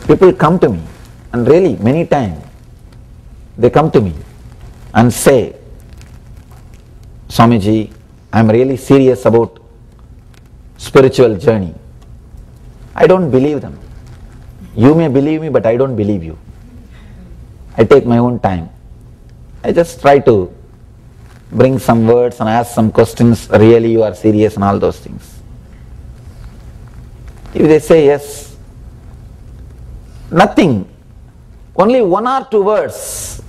People come to me, and really many times they come to me and say, Swamiji, I am really serious about spiritual journey. I don't believe them. You may believe me, but I don't believe you. I take my own time. I just try to bring some words and ask some questions, really you are serious and all those things. If they say yes, nothing, only one or two words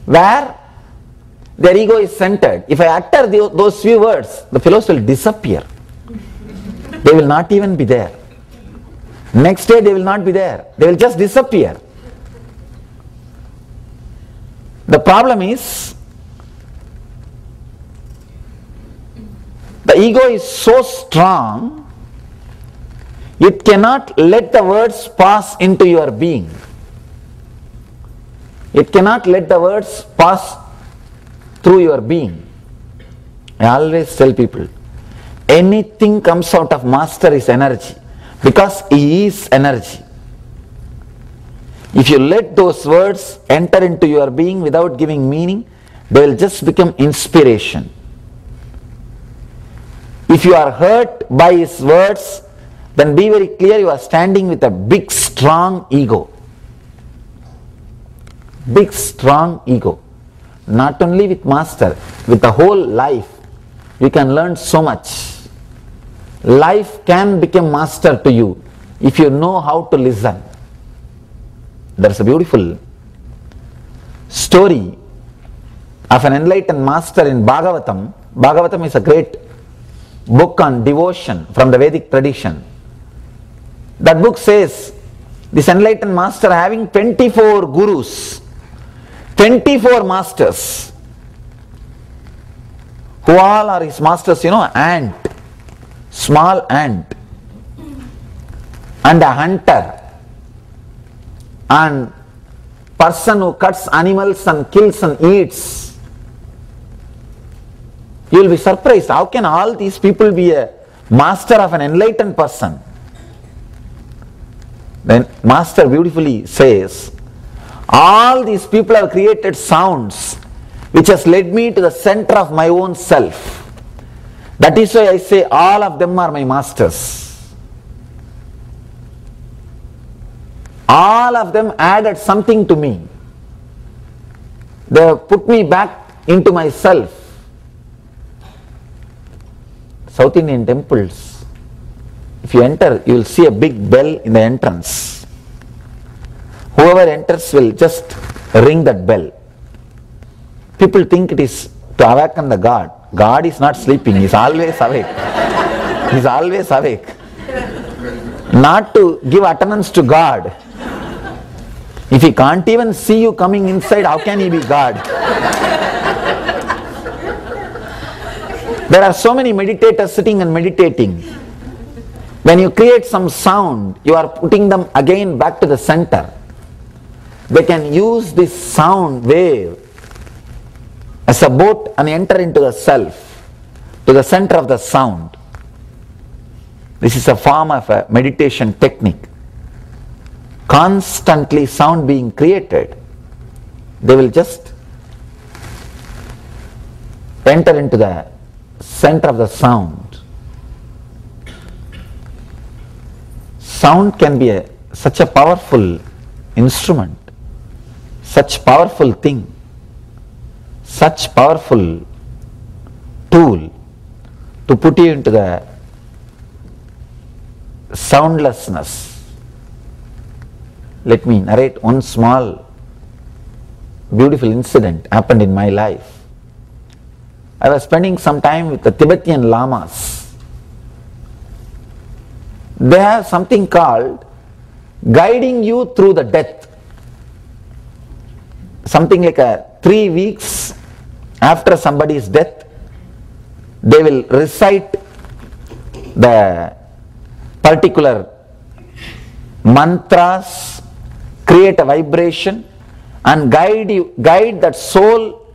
where their ego is centered. If I utter those few words, the fellows will disappear. They will not even be there. Next day they will not be there. They will just disappear. The problem is, the ego is so strong, it cannot let the words pass into your being. It cannot let the words pass through your being. I always tell people, anything comes out of master is energy, because he is energy. If you let those words enter into your being without giving meaning, they will just become inspiration. If you are hurt by his words, then be very clear, you are standing with a big strong ego. Big strong ego. Not only with master, with the whole life, you can learn so much. Life can become master to you if you know how to listen. There is a beautiful story of an enlightened master in Bhagavatam. Bhagavatam is a great book on devotion from the Vedic tradition. That book says, this enlightened master having 24 gurus, 24 masters, who all are his masters, ant, small ant, and a hunter, and person who cuts animals and kills and eats. You will be surprised, how can all these people be a master of an enlightened person? Then master beautifully says, all these people have created sounds which has led me to the center of my own self. That is why I say all of them are my masters. All of them added something to me. They have put me back into myself. South Indian temples, if you enter, you will see a big bell in the entrance. Whoever enters will just ring that bell. People think it is to awaken the god. God is not sleeping, he is always awake. He is always awake. Not to give attendance to God. If he can't even see you coming inside, how can he be God? There are so many meditators sitting and meditating. When you create some sound, you are putting them again back to the center. They can use this sound wave as a boat and enter into the self, to the center of the sound. This is a form of a meditation technique. Constantly sound being created, they will just enter into the center of the sound. Sound can be such a powerful instrument, such powerful thing, such powerful tool to put you into the soundlessness. Let me narrate one small beautiful incident happened in my life. I was spending some time with the Tibetan lamas. They have something called guiding you through the death. Something like 3 weeks after somebody's death, they will recite the particular mantras, create a vibration and guide that soul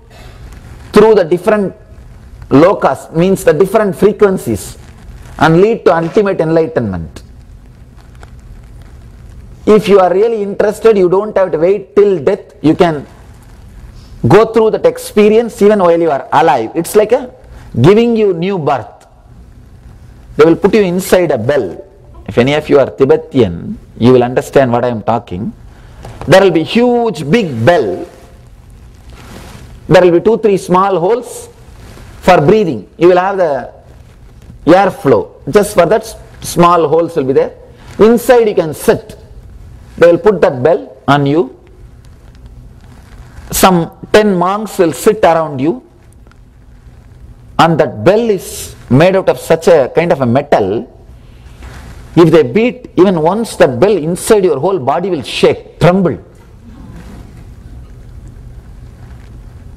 through the different lokas, means the different frequencies, and lead to ultimate enlightenment. If you are really interested, you don't have to wait till death. You can go through that experience even while you are alive. It's like giving you new birth. They will put you inside a bell. If any of you are Tibetan, you will understand what I am talking. There will be huge big bell. There will be 2-3 small holes for breathing. You will have the airflow. Just for that, small holes will be there. Inside you can sit. They will put that bell on you. Some 10 monks will sit around you. And that bell is made out of such a kind of a metal. If they beat even once that bell, inside your whole body will shake, tremble.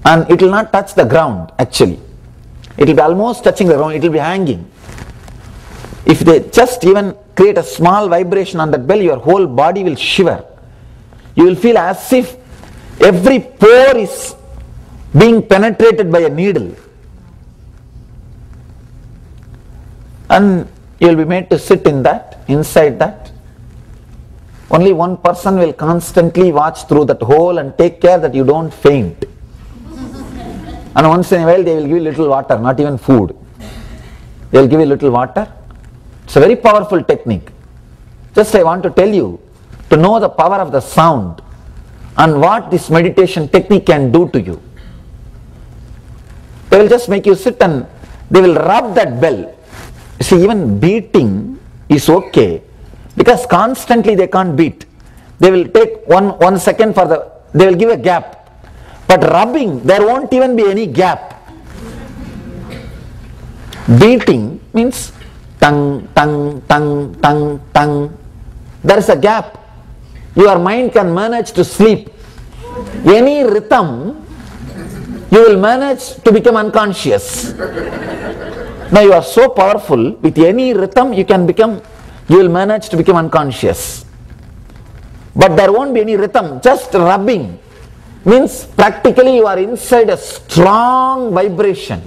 And it will not touch the ground actually. It will be almost touching the ground, it will be hanging. If they just even create a small vibration on that bell, your whole body will shiver. You will feel as if every pore is being penetrated by a needle. And you will be made to sit in that, inside that. Only one person will constantly watch through that hole and take care that you don't faint. And once in a while they will give you little water, not even food. They will give you little water. It's a very powerful technique. Just I want to tell you, to know the power of the sound and what this meditation technique can do to you. They will just make you sit and they will rub that bell. See, even beating is okay, because constantly they can't beat. They will take one second for they will give a gap. But rubbing, there won't even be any gap. Beating means tongue, tongue, tongue, tongue, tongue. There is a gap. Your mind can manage to sleep. Any rhythm, you will manage to become unconscious. Now you are so powerful, with any rhythm you will manage to become unconscious. But there won't be any rhythm, just rubbing means practically you are inside a strong vibration.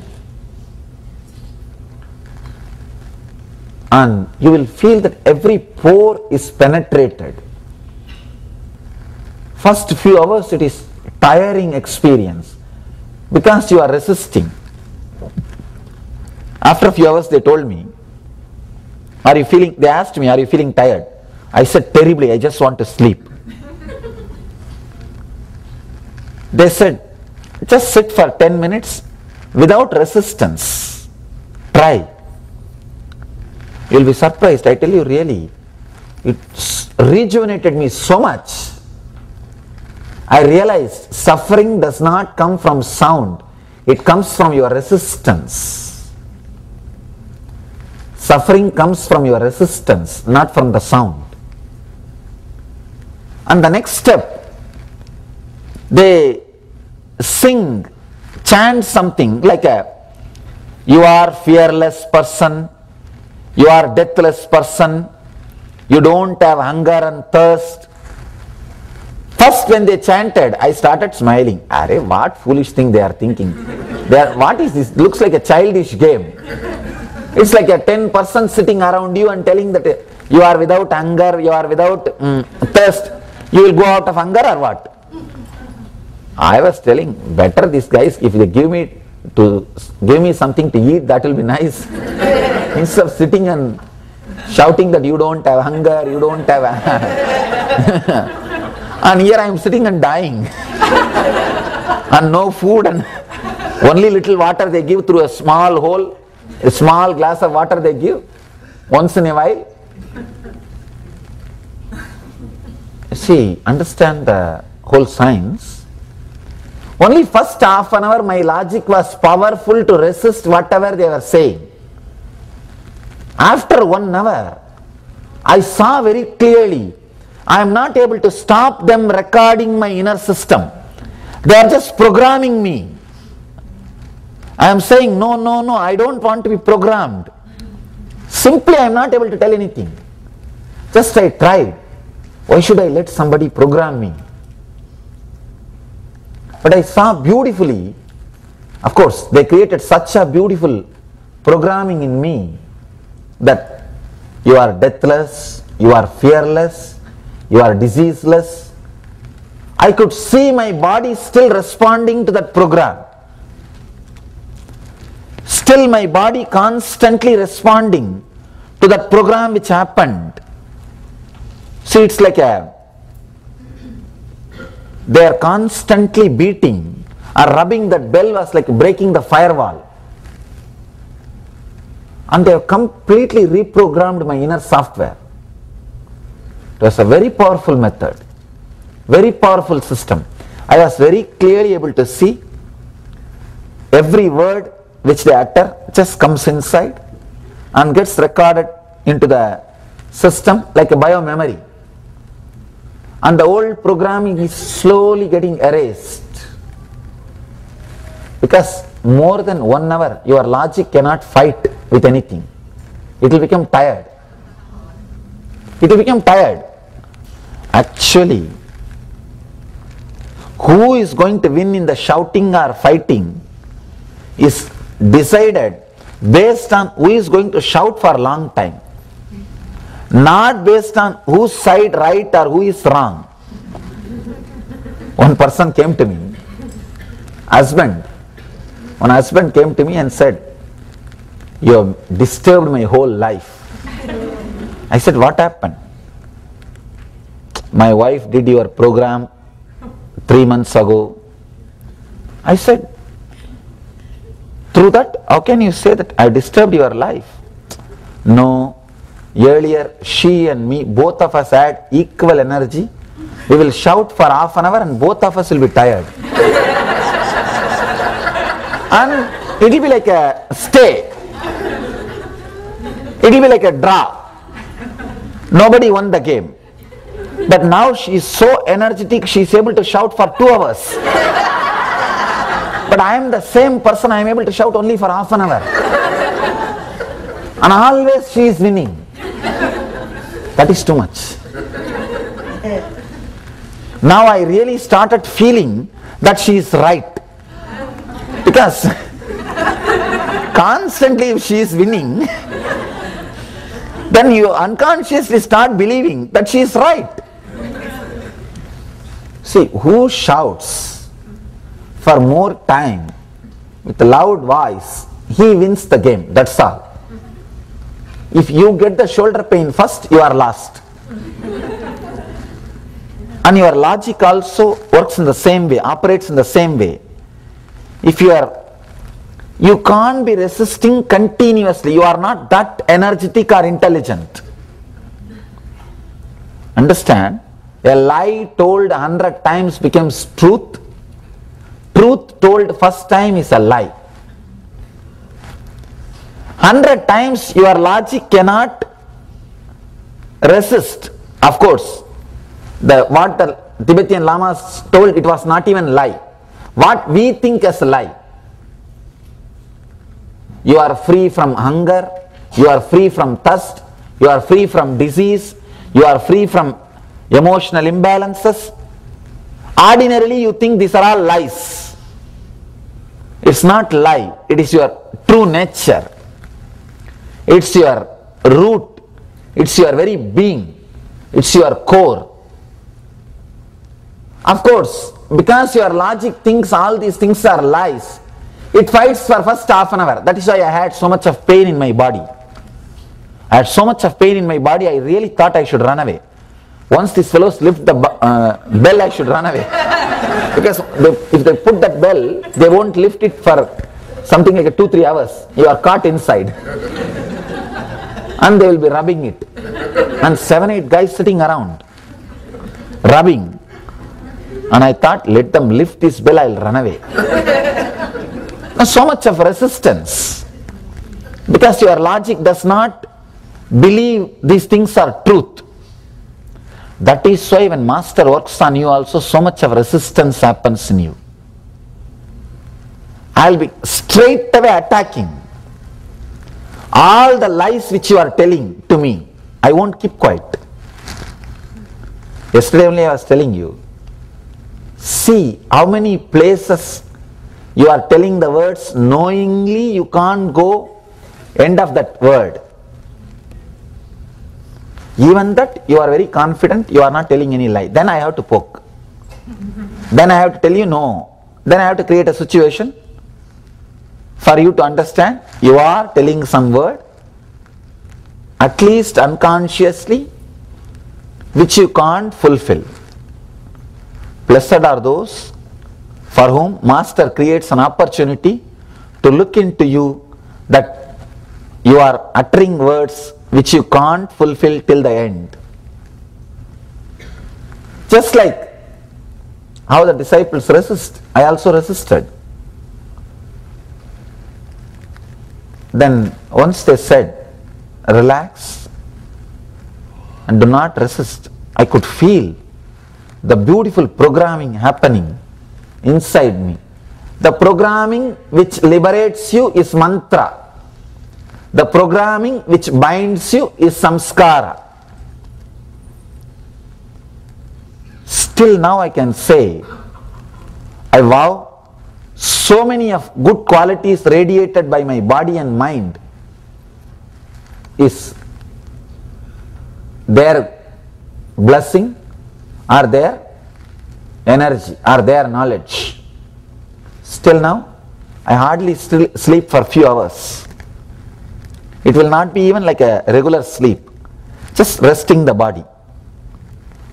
And you will feel that every pore is penetrated. First few hours it is tiring experience because you are resisting. After a few hours they told me, they asked me, are you feeling tired? I said, terribly, I just want to sleep. They said, just sit for 10 minutes without resistance. Try. You will be surprised, I tell you really. It rejuvenated me so much. I realized suffering does not come from sound. It comes from your resistance. Suffering comes from your resistance, not from the sound. And the next step, they sing, chant something like you are fearless person, you are deathless person, you don't have hunger and thirst. First when they chanted, I started smiling. Arey, what foolish thing they are thinking. What is this? Looks like a childish game. It's like a 10 persons sitting around you and telling that you are without hunger, you are without thirst. You will go out of hunger or what? I was telling, better these guys, if they give me something to eat, that will be nice. Instead of sitting and shouting that you don't have hunger, you don't have and here I am sitting and dying. And no food and only little water they give through a small hole, a small glass of water they give once in a while. See, understand the whole science. Only first half an hour my logic was powerful to resist whatever they were saying. After 1 hour, I saw very clearly, I am not able to stop them recording my inner system. They are just programming me. I am saying, no, no, no, I don't want to be programmed. Simply I am not able to tell anything. Just I tried. Why should I let somebody program me? But I saw beautifully, of course, they created such a beautiful programming in me that you are deathless, you are fearless, you are diseaseless. I could see my body still responding to that program. Still my body constantly responding to that program which happened. See, it's like they are constantly beating or rubbing that bell was like breaking the firewall. And they have completely reprogrammed my inner software. It was a very powerful method, very powerful system. I was very clearly able to see every word which they utter just comes inside and gets recorded into the system like a bio-memory. And the old programming is slowly getting erased. Because more than 1 hour, your logic cannot fight with anything. It will become tired. It will become tired. Actually, who is going to win in the shouting or fighting is decided based on who is going to shout for a long time. Not based on whose side right or who is wrong. One person came to me, one husband came to me and said, "You have disturbed my whole life." I said, "What happened?" "My wife did your program 3 months ago." I said, "Through that, how can you say that I disturbed your life?" "No, earlier she and me, both of us had equal energy. We will shout for half an hour and both of us will be tired. And it will be like a stay. It will be like a draw. Nobody won the game. But now she is so energetic, she is able to shout for 2 hours. But I am the same person, I am able to shout only for half an hour. And always she is winning. That is too much." Now I really started feeling that she is right. Because constantly if she is winning, then you unconsciously start believing that she is right. See, who shouts for more time with a loud voice, he wins the game, that's all. If you get the shoulder pain first, you are lost. And your logic also works in the same way, operates in the same way. If you can't be resisting continuously, you are not that energetic or intelligent. Understand? A lie told 100 times becomes truth. Truth told first time is a lie. 100 times your logic cannot resist. Of course, what the Tibetan Lamas told, it was not even lie. What we think as a lie. You are free from hunger, you are free from thirst, you are free from disease, you are free from emotional imbalances. Ordinarily you think these are all lies. It's not lie, it is your true nature. It's your root, it's your very being, it's your core. Of course, because your logic thinks all these things are lies, it fights for first half an hour. That is why I had so much of pain in my body. I had so much of pain in my body, I really thought I should run away. Once these fellows lift the bell, I should run away. Because if they put that bell, they won't lift it for something like 2-3 hours. You are caught inside. And they will be rubbing it. And 7-8 guys sitting around, rubbing. And I thought, let them lift this bell, I will run away. Now, so much of resistance. Because your logic does not believe these things are truth. That is why when Master works on you also, so much of resistance happens in you. I will be straight away attacking all the lies which you are telling to me. I won't keep quiet. Yesterday only I was telling you, see how many places you are telling the words knowingly you can't go end of that word. Even that you are very confident, you are not telling any lie. Then I have to poke. Then I have to tell you no. Then I have to create a situation for you to understand you are telling some word, at least unconsciously, which you can't fulfill. Blessed are those for whom Master creates an opportunity to look into you, that you are uttering words which you can't fulfill till the end. Just like how the disciples resist, I also resisted. Then once they said, relax and do not resist, I could feel the beautiful programming happening inside me. The programming which liberates you is mantra. The programming which binds you is samskara. Still now I can say, I vow, so many of good qualities radiated by my body and mind is their blessing or their energy or their knowledge. Still now, I hardly still sleep for few hours. It will not be even like a regular sleep, just resting the body.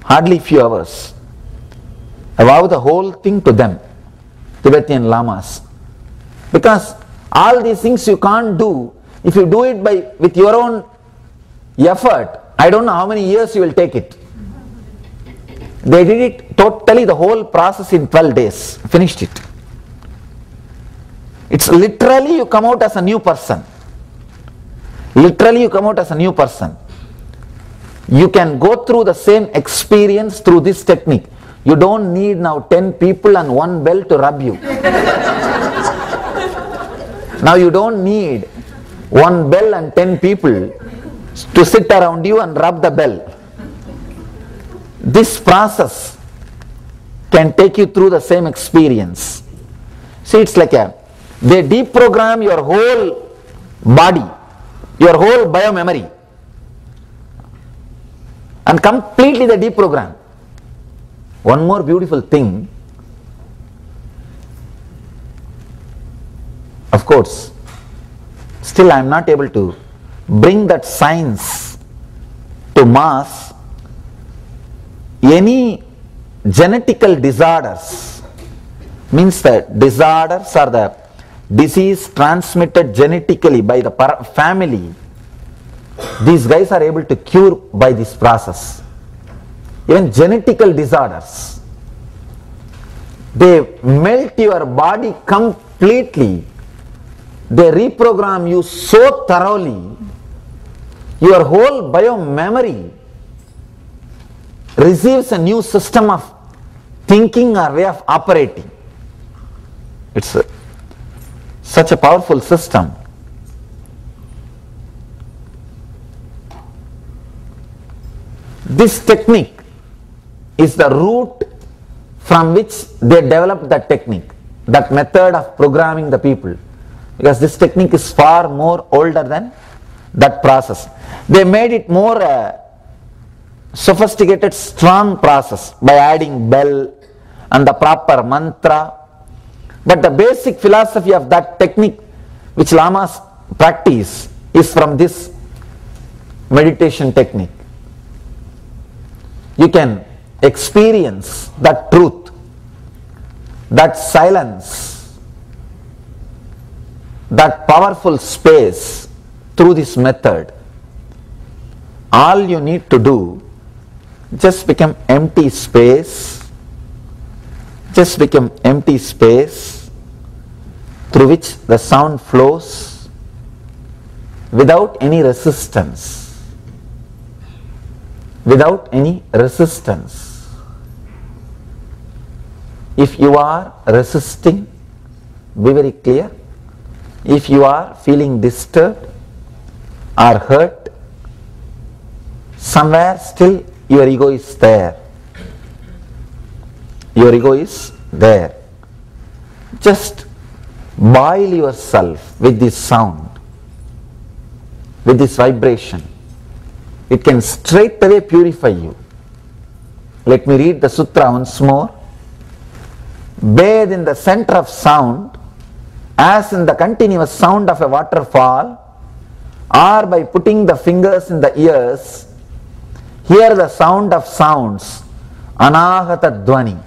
Hardly few hours. I vow the whole thing to them, Tibetan Lamas. Because all these things you can't do. If you do it with your own effort, I don't know how many years you will take it. They did it totally, the whole process in 12 days, finished it. It's literally you come out as a new person. Literally you come out as a new person. You can go through the same experience through this technique. You don't need now 10 people and one bell to rub you. Now you don't need one bell and 10 people to sit around you and rub the bell. This process can take you through the same experience. See, it's like they deprogram your whole body, your whole biomemory, and completely they deprogram. One more beautiful thing, of course, still I am not able to bring that science to mass. Any genetical disorders, means that disorders are the disease transmitted genetically by the family, these guys are able to cure by this process. Even genetical disorders, they melt your body completely, they reprogram you so thoroughly, your whole biomemory receives a new system of thinking or way of operating. It's such a powerful system. This technique is the root from which they developed that technique, that method of programming the people, because this technique is far more older than that process. They made it more sophisticated, strong process by adding bell and the proper mantra. But the basic philosophy of that technique which Lamas practice is from this meditation technique. You can experience that truth, that silence, that powerful space through this method. All you need to do, just become empty space, just become empty space through which the sound flows without any resistance. Without any resistance. If you are resisting, be very clear. If you are feeling disturbed or hurt, somewhere still your ego is there. Your ego is there. Just boil yourself with this sound, with this vibration. It can straight away purify you. Let me read the sutra once more. Bathe in the center of sound as in the continuous sound of a waterfall, or by putting the fingers in the ears, hear the sound of sounds, anahata dvani.